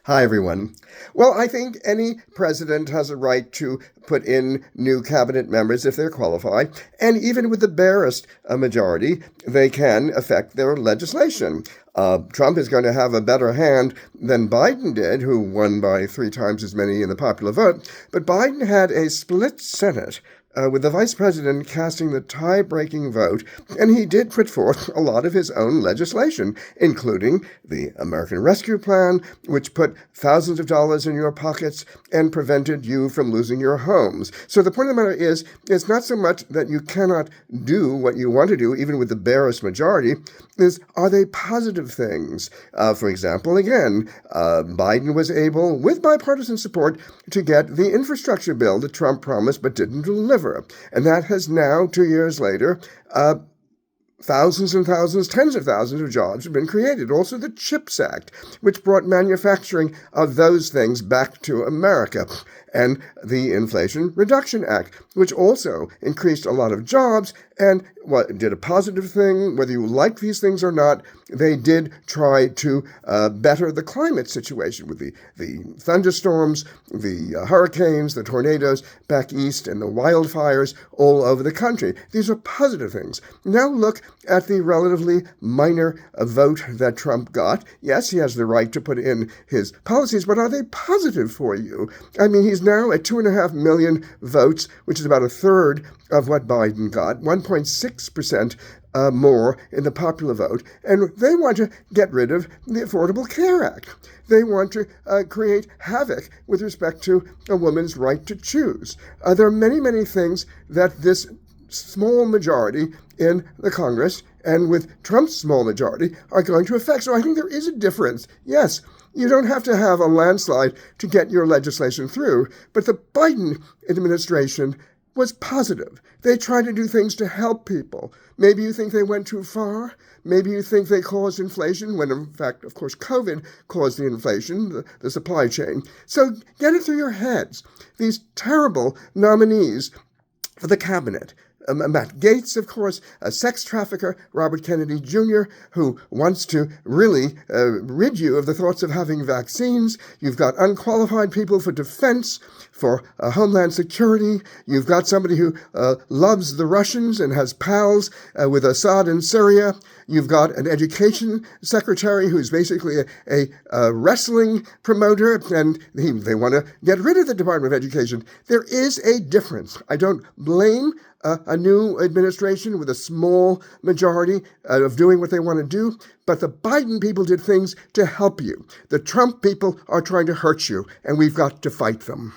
Hi, everyone. Well, I think any president has a right to put in new cabinet members if they're qualified, and even with the barest majority, they can affect their legislation. Trump is going to have a better hand than Biden did, who won by 3 times as many in the popular vote. But Biden had a split Senate, with the vice president casting the tie-breaking vote, and he did put forth a lot of his own legislation, including the American Rescue Plan, which put thousands of dollars in your pockets and prevented you from losing your homes. So the point of the matter is, it's not so much that you cannot do what you want to do, even with the barest majority, are they positive things? For example, again, Biden was able, with bipartisan support, to get the infrastructure bill that Trump promised but didn't deliver. And that has now, 2 years later, thousands and thousands, tens of thousands of jobs have been created. Also, the CHIPS Act, which brought manufacturing of those things back to America. And the Inflation Reduction Act, which also increased a lot of jobs and did a positive thing. Whether you like these things or not, they did try to better the climate situation with the thunderstorms, the hurricanes, the tornadoes back east, and the wildfires all over the country. These are positive things. Now look at the relatively minor vote that Trump got. Yes, he has the right to put in his policies, but are they positive for you? I mean, he's now at 2.5 million votes, which is about a third of what Biden got, 1.6% more in the popular vote, and they want to get rid of the Affordable Care Act. They want to create havoc with respect to a woman's right to choose. There are many, many things that this small majority in the Congress and with Trump's small majority are going to affect. So I think there is a difference. Yes, you don't have to have a landslide to get your legislation through, but the Biden administration was positive. They tried to do things to help people. Maybe you think they went too far. Maybe you think they caused inflation, when in fact, of course, COVID caused the inflation, the supply chain. So get it through your heads. These terrible nominees for the cabinet. Matt Gaetz, of course, a sex trafficker, Robert Kennedy Jr., who wants to really rid you of the thoughts of having vaccines. You've got unqualified people for defense, for homeland security. You've got somebody who loves the Russians and has pals with Assad in Syria. You've got an education secretary who's basically a wrestling promoter, and they want to get rid of the Department of Education. There is a difference. I don't blame a new administration with a small majority of doing what they want to do, but the Biden people did things to help you. The Trump people are trying to hurt you, and we've got to fight them.